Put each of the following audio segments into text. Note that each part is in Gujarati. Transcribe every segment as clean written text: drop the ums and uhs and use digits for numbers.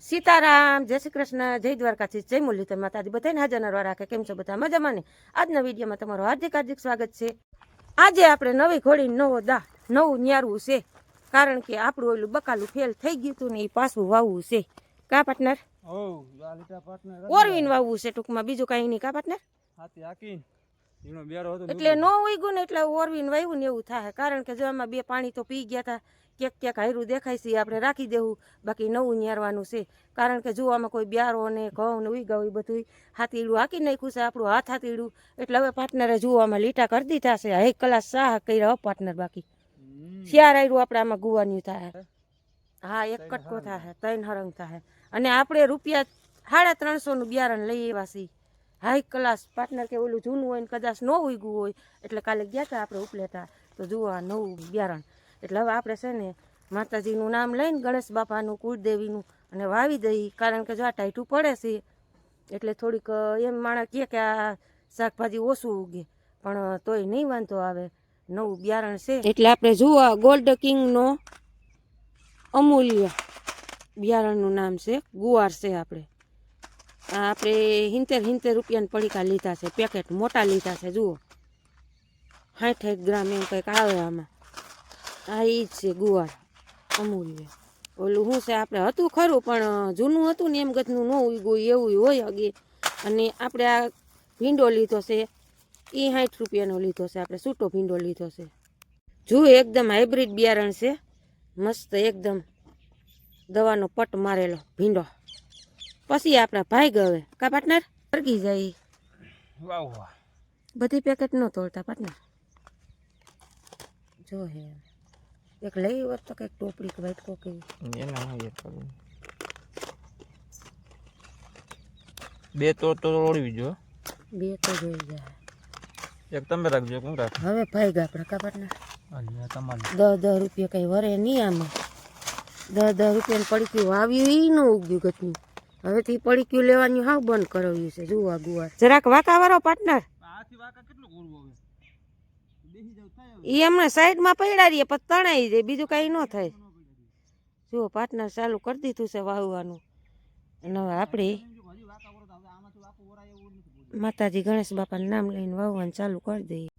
સીતારામ, જય શ્રી કૃષ્ણ, જય દ્વારકાધીશ, જય મુરલીધર માતાજી, બધાને હાજર નરવા રાખે. કેમ છો બધા? મજામાં ને? આજના વિડીયોમાં તમારું હાર્દિક હાર્દિક સ્વાગત છે. આજે આપણે નવી ઘોડી નવું ન્યારવું છે, કારણ કે આપણું ઓલું બકાલું ફેલ થઈ ગયું હતું ને એ પાછું વાવવું છે. કા પાર્ટનર? ઓરવીન વાવવું છે ટૂંકમાં, બીજું કાંઈ નહીં. કા પાર્ટનર? એટલે નો ઉગ્યું ને એટલે ઓરવીને વાવ્યું ને એવું થાય, કારણ કે જો એમાં બે પાણી તો પી ગયા હતા. ક્યાંક હાયરું દેખાય છે, આપણે રાખી દેવું, બાકી નવું ન્યારવાનું છે. કારણ કે જો આમાં કોઈ બ્યારો ને ઘઉં ને ઉગ્યા હોય બધું હાથીડું હાકી નાખ્યું છે, આપણું હાથ હાથીડું. એટલે હવે પાર્ટનરે જુઓ આમાં લીટા કરી દીધા છે, 1 કલાક સાહ કર્યા પાર્ટનર. બાકી શિયાર આયરું આપણે આમાં ગુવાનું થાય. હા, એક કટકો થાય, 3 હરંગ થાય. અને આપણે રૂપિયા 350 નું બિયારણ લઈ આવ્યા છીએ. 1 કલાક પાર્ટનર કે ઓલું જૂનું હોય ને કદાચ ન ઉગ્યું હોય, એટલે કાલે ગયા હતા આપણે ઉપલેટા, તો જુઓ આ નવું બિયારણ. એટલે હવે આપણે છે ને માતાજીનું નામ લઈને ગણેશ બાપાનું, કુળદેવીનું અને વાવી દઈ, કારણ કે જો આ ટાઈટું પડે છે એટલે થોડીક એમ માણસ કહે કે આ શાકભાજી ઓછું ઉગે, પણ તોય નહીં વાંધો આવે, નવું બિયારણ છે. એટલે આપણે જુઓ ગોલ્ડ કિંગનો અમૂલ્ય બિયારણનું નામ છે, ગુવાર છે. આપણે 70 રૂપિયાના પડીકા લીધા છે, પેકેટ મોટા લીધા છે. જુઓ 60 ગ્રામ એમ કંઈક આવે આમાં. આ એ જ છે ગુવાર અમૂલ્ય. ઓલું શું છે આપણે હતું ખરું, પણ જૂનું હતું ને એમ ગતનું ન ઉગ્યું એવું હોય અગે. અને આપણે આ ભીંડો લીધો છે, એ 60 રૂપિયાનો લીધો છે. આપણે છૂટો ભીંડો લીધો છે. જુઓ એકદમ હાઇબ્રિડ બિયારણ છે, મસ્ત એકદમ દવાનો પટ મારેલો ભીંડો. પછી આપણા ભાઈ ગવે. કા પાર્ટનર? વર્ગી જાય બધી પેકેટ ન તોડતા પાર્ટનર. જો હે એક લઈ હોત તો કંઈક ટોપડી કે વાટકો કે બે તો ઓળવી જો, બે તો જોઈ જાય. એક તમે રાખજો. કોણ રાખ? હવે ભાઈ ગા આપણે. કા પાર્ટનર? તમારે 10 રૂપિયા કઈ વરે નહીં આમાં. 10 રૂપિયાનું પડીક્યું આવ્યું એ ન ઉગ્યું ગતનું. હવે થી પડીક્યું લેવાનું હાવ બંધ કરાવ્યું છે. જુઓ આ ગુવાર જરાક વાંકા વાળો પાર્ટનર. એ હમણાં સાઈડમાં પડ્યા રહીએ પછી તણાઈ જાય, બીજું કાંઈ ન થાય. જુઓ પાર્ટનર ચાલુ કરી દીધું છે વાવવાનું. અને હવે આપણે માતાજી ગણેશ બાપાનું નામ લઈને વાવવાનું ચાલુ કરી દઈએ.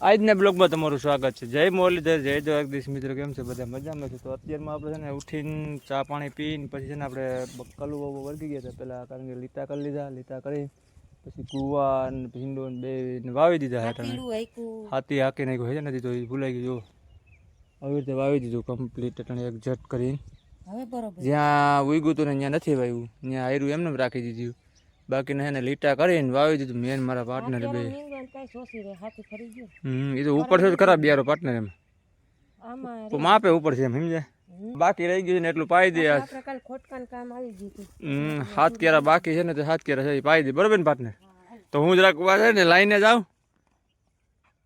આજના બ્લોગમાં તમારું સ્વાગત છે. જય મુરલીધર, જય દ્વારકાધીશ. મિત્રો કેમ છે? બધા મજામાં છે? તો અત્યારમાં આપણે છે ને ઉઠીને ચા પાણી પીને પછી છે ને આપણે કલું વર્ગી ગયા હતા પહેલાં, કારણ કે લીટા કરી લીધા. લીટા કરી પછી કુવા ને ભીંડો ને બે વાવી દીધા હતા. હાથી હાકી નાખ્યું છે નથી તો એ ભૂલાઈ ગયું. આવી રીતે વાવી દીધું કમ્પ્લીટ. એટલે એક જટ કરીને જ્યાં ઉગ્યું હતું ને ત્યાં નથી વાવ્યું, ત્યાં આયરું એમને રાખી દીધું. બાકીને છે ને લીટા કરીને વાવી દીધું. મેન મારા પાર્ટનર બે એ તો ઉપર છે ખરાબ યારો પાર્ટનર. એમ માપે ઉપર છે એમ સમજે. બાકી રહી ગયું ને એટલું પાઈ દે. 7 કેરા બાકી છે ને તો 7 કેરા છે એ પાઈ દે. બરોબર ને પાર્ટનર? તો હું જરાક છે ને લાઈને જાઉં,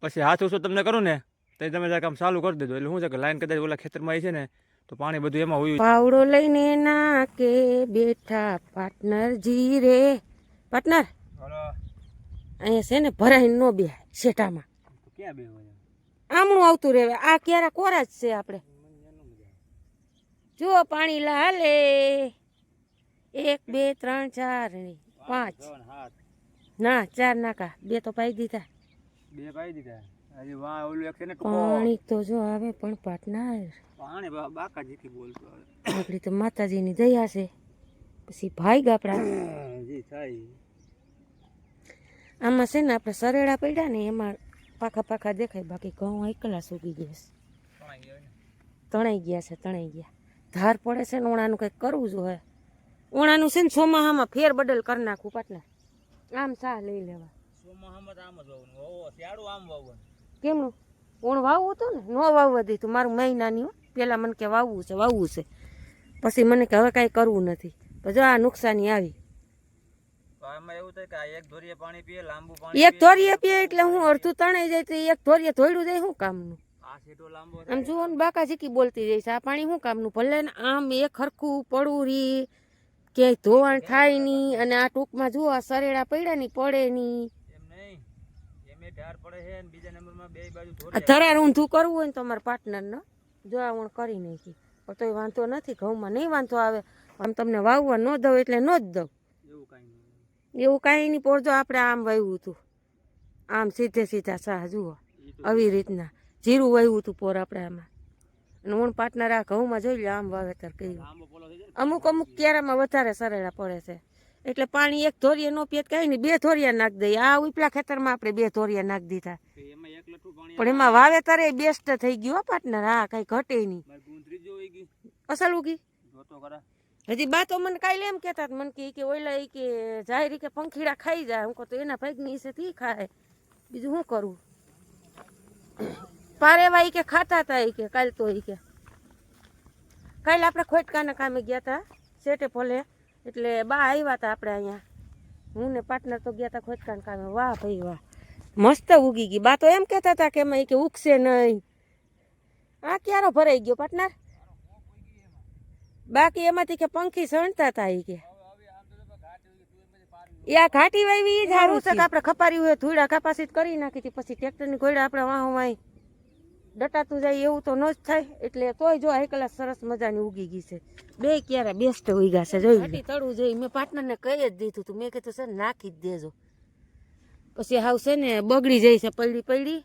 પછી હાથ ઉછો તમને કરું ને તો તમે જરાક આમ ચાલુ કરી દેજો. એટલે શું છે કે લાઈન કદાચ ઓલા ખેતરમાં છે ને તો પાણી બધું એમાં હોય. પાવડો લઈને ના કે બેઠા પાર્ટનરજી રે. પાર્ટનર અહીંયા છે ને ભરાઈને નો બે શેઠામાં આમણું આવતું રહેવે. આ ક્યારે કોરા જ છે. આપણે જુઓ પાણી હાલે 1 2 3 4 5 ના 4 નાકા, 2 તો પાઈ દીધા. પાણી તો જો આવે પણ પાર્ટનર આપણી તો માતાજીની દયા છે. પછી ભાઈ આપણા આમાં છે ને આપણે સરેડા પડ્યા ને એમાં પાખા દેખાય, બાકી ઘઉં એકલા સૂકી ગયા છે. તણાઈ ગયા. ધાર પડે છે ને ઓણાનું કંઈક કરવું જોઈએ. ઓણાનું છે ને ચોમાહામાં ફેર બદલ કરી નાખવું પાર્ટનર. આમ સાહ લઈ લેવા. કેમનું ઓણ વાવવું હતું ને ન વાવવા દીધું. મારું મહિનાની પેલા મને કે વાવવું છે. પછી મને કે હવે કાંઈ કરવું નથી. પછી આ નુકસાની આવી. એક ધોરીએ પીએ એટલે હું અડધું તણાઈ જાય તો એક ધોરીએ ધોયડું જાય શું કામનું? આમ જુઓ ને બાકા જીકી બોલતી જાય છે. આ પાણી શું કામનું? ભલે ને આમ એક હરખું પડવું રી ક્યાંય ધોવાણ થાય નહીં. અને આ ટૂંકમાં જુઓ આ સરેડા પડ્યા ની પડે નહીં. ધરાર ઊંધું કરવું હોય ને તમારા પાર્ટનર ને જો આ કરી નાખી, પણ તોય વાંધો નથી. ઘઉંમાં નહીં વાંધો આવે. આમ તમને વાવવા ન દઉં એટલે ન જ દઉં. એવું કાંઈ નહીં. પોરજો આપણે આમ વાવ્યું હતું, આમ સીધે સીધા શાહ જુઓ આવી રીતના જીરું વાવ્યું હતું પોર આપણે આમાં. અને હું પાર્ટનર આ ઘઉંમાં જોઈ લો આમ વાવેતર કર્યું. અમુક અમુક ક્યારામાં વધારે સરેડા પડે છે એટલે પાણી એક ધોરિયે ન પીએ કાંઈ નહીં, 2 ધોરિયા નાખી દઈએ. આ ઉપલા ખેતરમાં આપણે 2 ધોરિયા નાખી દીધા, પણ એમાં વાવેતર એ બેસ્ટ થઈ ગયું હો પાર્ટનર. હા, કાંઈ ઘટે નહીં, અસલ ઉગી. હજી બા તો મને કાલે એમ કહેતા મને કે ઓઈલા કે જાહેરી કે પંખીડા ખાઈ જાય. હું કહું તો એના ભાગની ઈસેથી ખાય, બીજું શું કરું. પારેવા કે ખાતા હતા કે કાલ તો કે કાલે આપણે ખોટકાના કામે ગયા હતા શેઠે ફોલે, એટલે બા આવ્યા હતા આપણે અહીંયા. હું ને પાર્ટનર તો ગયા હતા ખોટકાના કામે. વાહ ભાઈ વાહ, મસ્ત ઉગી ગઈ. બા તો એમ કહેતા હતા કે એમાં કે ઉગશે નહીં. આ ક્યારો ભરાઈ ગયો પાર્ટનર? બાકી એમાંથી કે પંખી સણતા હતા એ કે આ ઘાટી વાવી ઈ સારું છે કે આપણે ખપારી હોય ધૂળા કપાસી કરી નાખી હતી, પછી ટ્રેક્ટરની ઘોડા આપણે વાહ વાય ડટાતું જાય એવું તો ન જ થાય. એટલે તોય જો એકલા સરસ મજાની ઉગી ગઈ છે. 2 ક્યારે બેસ્ટ ઉગ્યા છે. જોઈ ઘાટી તળવું જોઈએ. મેં પાર્ટનરને કહી જ દીધું હતું, મેં કીધું છે નાખી જ દેજો, પછી હાવ છે ને બગડી જાય છે પડી પડી.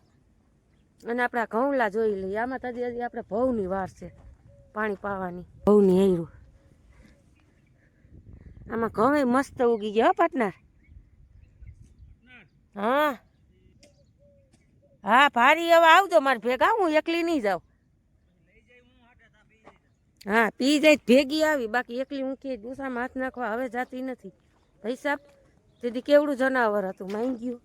અને આપણા ઘઉંલા જોઈ લઈએ. આમાં તો હજી આપણે ભવની વાર છે પાણી પાવાની. ભવની હેરું આમાં ઘઉં મસ્ત ઉગી ગયા હો પાર્ટનર. હા હા, ભારી હવે આવજો મારે ભેગા, હું એકલી નહીં જાઉં. હા, પી જાય ભેગી આવી, બાકી એકલી હું કે દૂસામાં હાથ નાખવા હવે જાતી નથી. ભાઈ સાહેબ તેથી કેવડું જનાવર હતું, માંગી ગયું.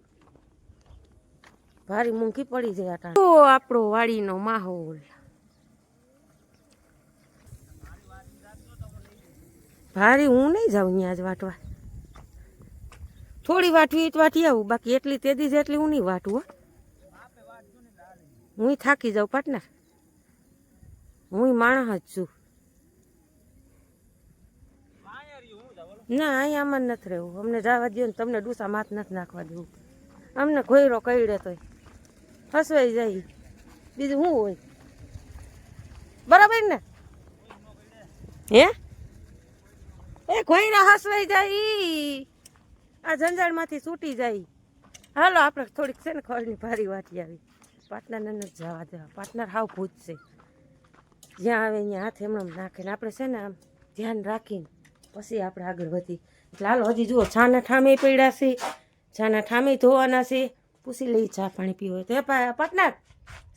ભારી મૂંઘી પડી જાય આટા. તો આપણો વાડીનો માહોલ. ભારી હું નહીં જાઉં ત્યાં જ વાટવા. થોડી વાટવી તો વાટી આવું, બાકી એટલી તેદી જ એટલી હું નહીં વાટું. હો, હું થાકી જાઉં પાર્ટનર. હું માણસ જ છું. ના, અહીંયા આમાં નથી રહેવું. અમને જવા દો ને, તમને ડૂસા માથ નથી નાખવા દેવું. અમને ખોયરો કઈડે તોય હસવાઈ જાય, બીજું શું હોય. બરાબર ને? હે એ ખોયરા હસવાઈ જાય, આ જંજાળમાંથી છૂટી જાય. હાલો આપણે થોડીક છે ને ખળની ભારી વાટી આવી. પાર્ટનરને નથી જવા દેવા. પાર્ટનર હાવ ભૂત છે, જ્યાં આવે અહીંયા હાથ એમણે નાખે ને આપણે છે ને આમ ધ્યાન રાખીને પછી આપણે આગળ વધી. એટલે હાલો હજી જુઓ છાના ઠામે પડ્યા છે, છાના ઠામે ધોવાના છે. પૂછી લઈ ચા પાણી પીવો હોય તો. એ પાર્ટનર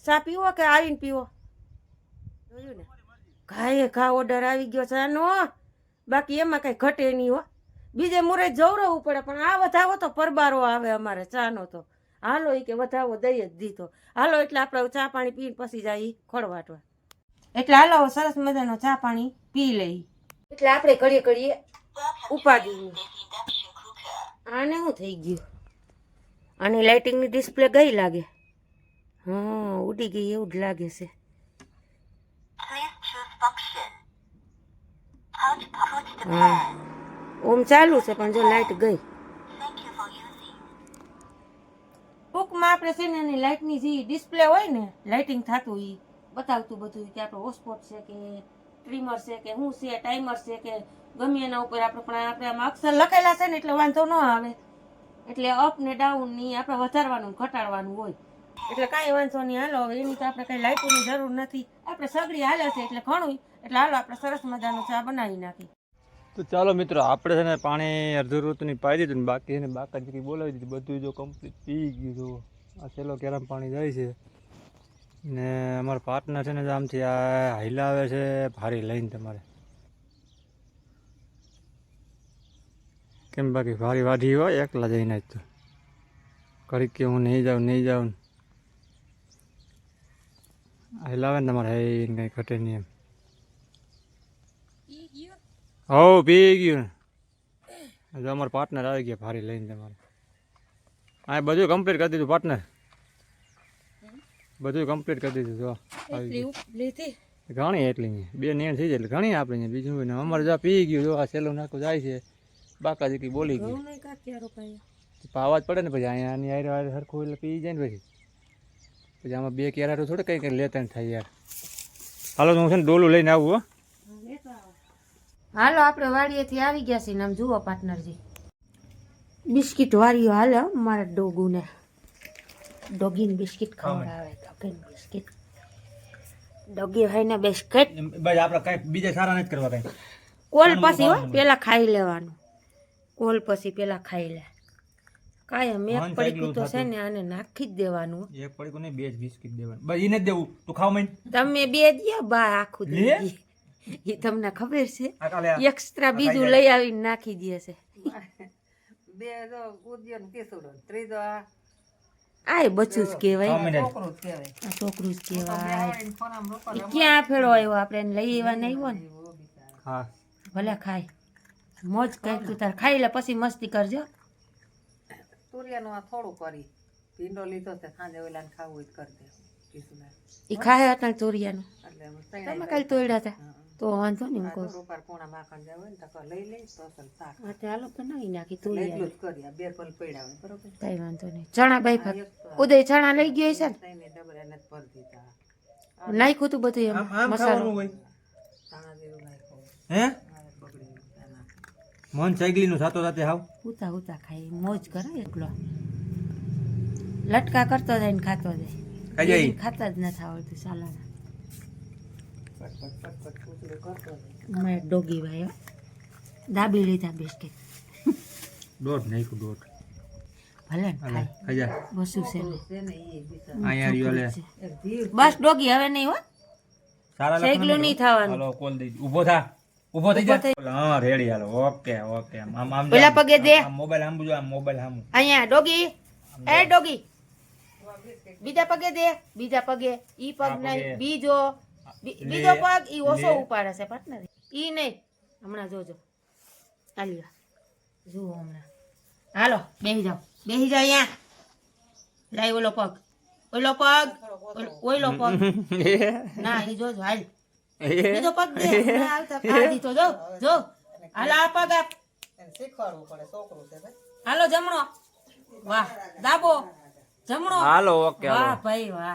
ચા પીવો કે આવીને પીવો? જોયું ને, ઘાએ ઘા ઓર્ડર આવી ગયો ચાનો, બાકી એમાં કઈ ઘટે નહીં હો. બીજે મુરે જવરવું પડે, પણ આ વધાવો તો પરબારો આવે અમારે ચાનો તો. હાલો એ કે વધાવો દઈ જ દીધો. હાલો એટલે આપણે ચા પાણી પીને પછી જાય ખોળવાટવા. એટલે હાલો સરસ મજાનો ચા પાણી પી લઈ. એટલે આપણે ઘડીએ ઘડીએ ઉપાડી. આને શું થઈ ગયું? આની લાઇટિંગની ડિસ્પ્લે ગઈ લાગે. હા, ઉડી ગઈ એવું જ લાગે છે. હા, ઓમ ચાલુ છે પણ જો લાઇટ ગઈ. ટૂંકમાં આપણે છે ને એની લાઇટની જે ડિસ્પ્લે હોય ને લાઇટિંગ થતું એ બતાવતું બધું કે આપણે હોટસ્પોટ છે કે ટ્રીમર છે કે શું છે, ટાઈમર છે કે ગમે એના ઉપર આપણે. પણ આપણે આમાં અક્ષર લખેલા છે ને એટલે વાંધો ન આવે. એટલે અપ ને ડાઉન ની આપણે વધારવાનું ઘટાડવાનું હોય, એટલે કાંઈ વાંધો નહીં. હાલો હવે એની તો આપણે કંઈ લાઇટોની જરૂર નથી. આપણે સગડી હાલે છે એટલે ઘણું. એટલે હાલો આપણે સરસ મજાનો ચા બનાવી નાખી. તો ચાલો મિત્રો, આપણે છે ને પાણી અડધું ઋતુની પાઈ દીધું ને બાકી છે ને બાકાજી બોલાવી દીધું. બધું જો કમ્પ્લીટ પી ગયું. જો આ છેલ્લો કેરામ પાણી જાય છે ને અમારા પાર્ટનર છે ને આમથી આ હિલાવે છે ભારી લઈને. તમારે કેમ બાકી ભારી વાઢી હોય એકલા જઈને જ તો ઘડીક કે હું નહીં જાઉં હિલાવે ને તમારે હે કંઈ ઘટે નહીં એમ. હો પી ગયું ને. જો અમારા પાર્ટનર આવી ગયા ભારી લઈને. તમારે હા બધું કમ્પ્લીટ કરી દીધું પાર્ટનર, બધું કમ્પ્લીટ કરી દીધું. જો ઘણી એટલી 2 નેણ થઈ જાય એટલે ઘણી આપણે અહીંયા બીજું હોય ને. અમારે જો પી ગયું. જો આ સેલું નાખું જાય છે. બાકાજી કંઈ બોલી ગયું, પાવા જ પડે ને પછી અહીંયાની આરે સરખું એટલે પી જાય ને પછી આમાં 2 કેરાટું થોડે કંઈ લેતા થાય યાર. હાલો તો હું છે ને ડોલું લઈને આવું. હો હાલો આપણે વાડીએથી આવી ગયા છીએ ને આમ જુઓ પાર્ટનરજી બિસ્કિટ વાળીઓ હાલે હો મારા ડોગુને ડોગીને બિસ્કિટ ખવડાવે ડોગીને બિસ્કિટ ડોગી ભાઈને બિસ્કિટ બસ આપણે કઈ બીજા સારા નથી કરવા કઈ કોલ પછી હો પેલા ખાઈ લેવાનું કોલ પછી પેલા ખાઈ લે કાયમ એક પડીકું તો છે ને આને નાખી જ દેવાનું એક પડીકું નહીં 2 જ બિસ્કિટ દેવાનું બસ ઈને જ દેવું તું ખાવ મન તમે બે દે બા આખું દે એ તમને ખબર છે આ કાલે એક્સ્ટ્રા બીજું લઈ આવીને નાખી દે છે બે તો ઉદ્યોન કેસુડો ત્રીજો આય બચું જ કહેવાય છોકરું જ કહેવાય આ છોકરું જ કહેવાય ફોનામ રોકવા ઈ ક્યાં ફેરો આવ્યો આપણે એને લઈ આવવા નહીં આવ્યો ને હા ભલે ખાય મોજ કઈ તું તાર ખાઈ લે પછી મસ્તી કરજો તુરિયાનું આ થોડું કરી ભીંડો લીધો છે સાંજે ઓલાને ખાવું હોય તો કરી દે કિસુના એ ખાય હતા ચોરિયાનું એટલે તમે કાલે તોડ્યા હતા તો વાંધો નહીં એમ કહું રૂપાર કોણા માખણ જાય હોય ને તો લઈ લઈ તો અસલ શાક હા તે હાલો બનાવી નાખી એટલું તોડિયા જ કરી આ બે પલ પડ્યા હોય બરોબર કઈ વાંધો નહીં ચણા બાઈ ફાક ઉદય ચણા લઈ ગયો છે ને તઈને ડબરે એને જ ભરી દીધા નાખ્યું તું બધું એમ મસાલો હોય તાણા જેવું નાખ્યું હે બગડી એના મન સાયકલી નું સાતો સાથે હાવ ઉતા ઉતા ખાઈ મોજ કરે એકલો લટકા કરતો જાય ને ખાતો જાય ખાઈ જાય ખાતા જ નથી આવડતું સાલાના પટ ઉતરે કરતો જાય મેં ડોગી ભાઈ હો. દાબી લીધા બિસ્કિટ દોઢ નાખ્યું દોઢ ભલે ને હાલે ખાય ખાઈ જા બસું છે ને. છે ને એ બિચાર અહીંયા રહ્યો લે એક ધીર બસ ડોગી હવે નહીં હો સારા સાયકલું નહીં થવાનું હાલો કોલ દઈ ઊભો થા ઊભો થઈ જા હા રેડી હાલો ઓકે ઓકે આમ આમ પેલા પગે દે મોબાઈલ આમ જો આમ મોબાઈલ આમ અહીંયા ડોગી એ ડોગી બીજા પગે દે બીજા પગે ઈ પગ નહીં બીજો બીજો પગ ઈ ઓછો ઉપાડે છે પાર્ટનર ઈ નહીં હમણાં જોજો આલિયા જુઓ હમણાં હાલો બેહી જાઓ અહીંયા લાય ઓલો પગ ઓલો પગ ના ઈ જોજો હાલ બીજો પગ દે હમણાં આવતા આધી તો જો હાલો આ પગ આપ એને શીખવાડવું પડે છોકરું છે ભાઈ હાલો જમણો વાહ દાબો જમણો હાલો ઓકે વાહ ભાઈ વાહ